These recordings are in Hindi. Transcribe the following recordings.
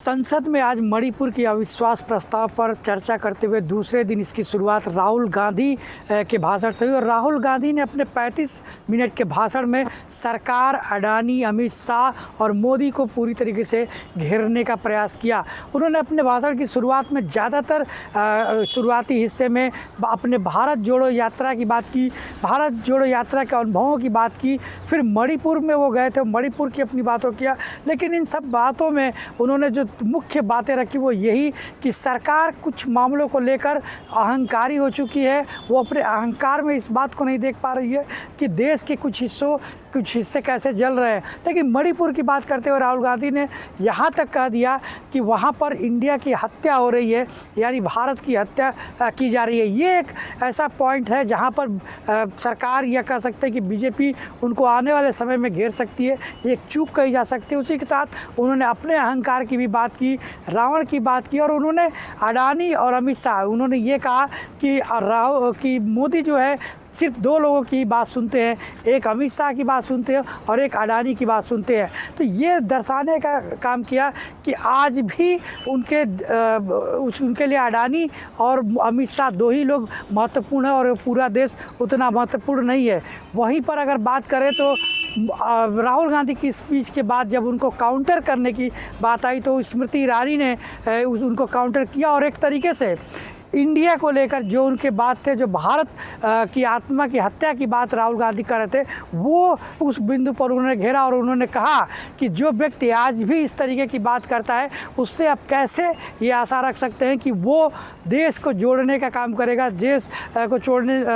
संसद में आज मणिपुर की अविश्वास प्रस्ताव पर चर्चा करते हुए दूसरे दिन इसकी शुरुआत राहुल गांधी के भाषण से हुई और राहुल गांधी ने अपने 35 मिनट के भाषण में सरकार, अडानी, अमित शाह और मोदी को पूरी तरीके से घेरने का प्रयास किया। उन्होंने अपने भाषण की शुरुआत में ज़्यादातर शुरुआती हिस्से में अपने भारत जोड़ो यात्रा की बात की, भारत जोड़ो यात्रा के अनुभवों की बात की। फिर मणिपुर में वो गए थे, मणिपुर की अपनी बातों किया, लेकिन इन सब बातों में उन्होंने जो मुख्य बातें रखी वो यही कि सरकार कुछ मामलों को लेकर अहंकारी हो चुकी है। वो अपने अहंकार में इस बात को नहीं देख पा रही है कि देश के कुछ हिस्से कैसे जल रहे हैं। लेकिन मणिपुर की बात करते हुए राहुल गांधी ने यहाँ तक कह दिया कि वहाँ पर इंडिया की हत्या हो रही है, यानी भारत की हत्या की जा रही है। ये एक ऐसा पॉइंट है जहाँ पर सरकार या कह सकते हैं कि बीजेपी उनको आने वाले समय में घेर सकती है, एक चूक कही जा सकती है। उसी के साथ उन्होंने अपने अहंकार की भी बात की, रावण की बात की और उन्होंने अडानी और अमित शाह, उन्होंने ये कहा कि मोदी जो है सिर्फ दो लोगों की बात सुनते हैं, एक अमित शाह की बात सुनते हैं और एक अडानी की बात सुनते हैं। तो ये दर्शाने का काम किया कि आज भी उनके लिए अडानी और अमित शाह दो ही लोग महत्वपूर्ण हैं और पूरा देश उतना महत्वपूर्ण नहीं है। वहीं पर अगर बात करें तो राहुल गांधी की स्पीच के बाद जब उनको काउंटर करने की बात आई तो स्मृति ईरानी ने उनको काउंटर किया और एक तरीके से इंडिया को लेकर जो उनके बात थे, जो भारत की आत्मा की हत्या की बात राहुल गांधी कर रहे थे, वो उस बिंदु पर उन्होंने घेरा और उन्होंने कहा कि जो व्यक्ति आज भी इस तरीके की बात करता है उससे आप कैसे ये आशा रख सकते हैं कि वो देश को जोड़ने का काम करेगा, देश को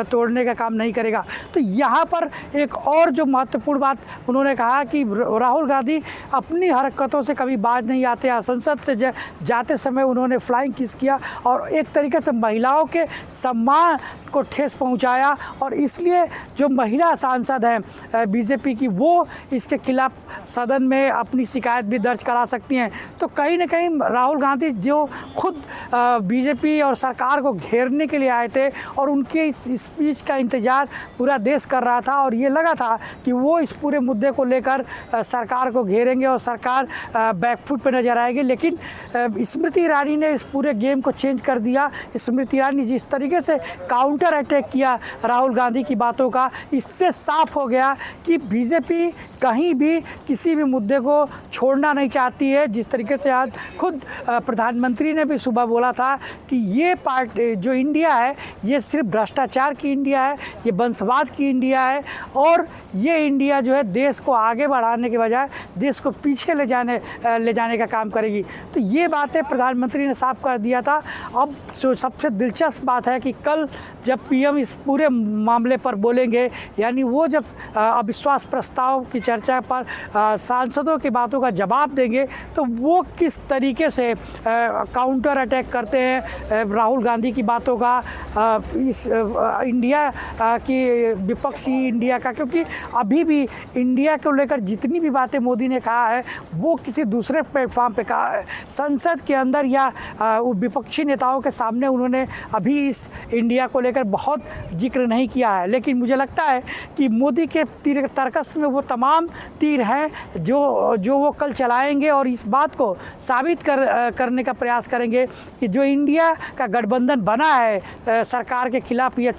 तोड़ने का काम नहीं करेगा। तो यहाँ पर एक और जो महत्वपूर्ण बात उन्होंने कहा कि राहुल गांधी अपनी हरकतों से कभी बाज नहीं आते। संसद से जाते समय उन्होंने फ्लाइंग किस किया और एक तरीके से महिलाओं के सम्मान को ठेस पहुंचाया और इसलिए जो महिला सांसद हैं बीजेपी की, वो इसके खिलाफ सदन में अपनी शिकायत भी दर्ज करा सकती हैं। तो कहीं ना कहीं राहुल गांधी जो खुद बीजेपी और सरकार को घेरने के लिए आए थे और उनके इस स्पीच का इंतज़ार पूरा देश कर रहा था और ये लगा था कि वो इस पूरे मुद्दे को लेकर सरकार को घेरेंगे और सरकार बैकफुट पे नजर आएगी। लेकिन स्मृति ईरानी ने इस पूरे गेम को चेंज कर दिया। स्मृति ईरानी जिस तरीके से काउंटर अटैक किया राहुल गांधी की बातों का, इससे साफ हो गया कि बीजेपी कहीं भी किसी भी मुद्दे को छोड़ना नहीं चाहती है। जिस तरीके से आज खुद प्रधानमंत्री ने भी सुबह बोला था कि ये पार्टी जो इंडिया है ये सिर्फ भ्रष्टाचार की इंडिया है, ये वंशवाद की इंडिया है और ये इंडिया जो है देश को आगे बढ़ाने के बजाय देश को पीछे ले जाने का काम करेगी। तो ये बातें प्रधानमंत्री ने साफ कर दिया था। अब जो सबसे दिलचस्प बात है कि कल जब पीएम इस पूरे मामले पर बोलेंगे, यानी वो जब अविश्वास प्रस्ताव की चर्चा पर सांसदों की बातों का जवाब देंगे तो वो किस तरीके से काउंटर अटैक करते हैं राहुल गांधी की बातों का, इस इंडिया की विपक्षी इंडिया का। क्योंकि अभी भी इंडिया को लेकर जितनी भी बातें मोदी ने कहा है वो किसी दूसरे प्लेटफॉर्म पे कहा है, संसद के अंदर या विपक्षी नेताओं के सामने उन्होंने अभी इस इंडिया को लेकर बहुत जिक्र नहीं किया है। लेकिन मुझे लगता है कि मोदी के तीर तर्कस में वो तमाम तीर हैं जो वो कल चलाएंगे और इस बात को साबित करने का प्रयास करेंगे कि जो इंडिया का गठबंधन बना है सरकार के खिलाफ या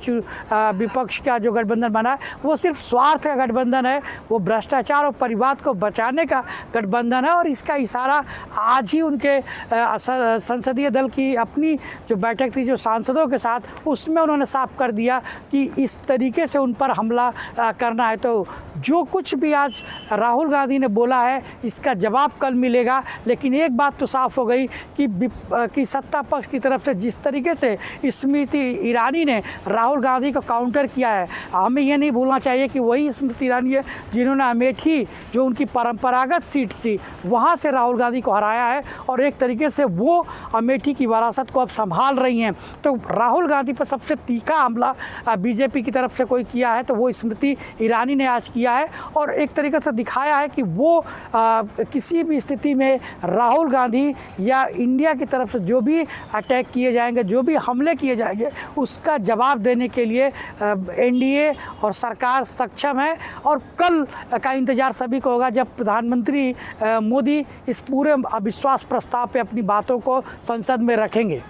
विपक्ष का जो गठबंधन बना है वो सिर्फ स्वार्थ का गठबंधन है, वो भ्रष्टाचार और परिवाद को बचाने का गठबंधन है। और इसका इशारा आज ही उनके संसदीय दल की अपनी जो बैठक थी जो सांसदों के साथ, उसमें उन्होंने साफ कर दिया कि इस तरीके से उन पर हमला करना है। तो जो कुछ भी आज राहुल गांधी ने बोला है इसका जवाब कल मिलेगा। लेकिन एक बात तो साफ हो गई कि सत्ता पक्ष की तरफ से जिस तरीके से स्मृति ईरानी ने राहुल गांधी को काउंटर किया है, हमें ये नहीं भूलना चाहिए कि वही स्मृति ईरानी है जिन्होंने अमेठी जो उनकी परंपरागत सीट थी वहाँ से राहुल गांधी को हराया है और एक तरीके से वो अमेठी की विरासत को अब संभाल रही रही हैं। तो राहुल गांधी पर सबसे तीखा हमला बीजेपी की तरफ से कोई किया है तो वो स्मृति ईरानी ने आज किया है, और एक तरीके से दिखाया है कि वो किसी भी स्थिति में राहुल गांधी या इंडिया की तरफ से जो भी अटैक किए जाएंगे, जो भी हमले किए जाएंगे, उसका जवाब देने के लिए एनडीए और सरकार सक्षम है। और कल का इंतज़ार सभी को होगा जब प्रधानमंत्री मोदी इस पूरे अविश्वास प्रस्ताव पे अपनी बातों को संसद में रखेंगे।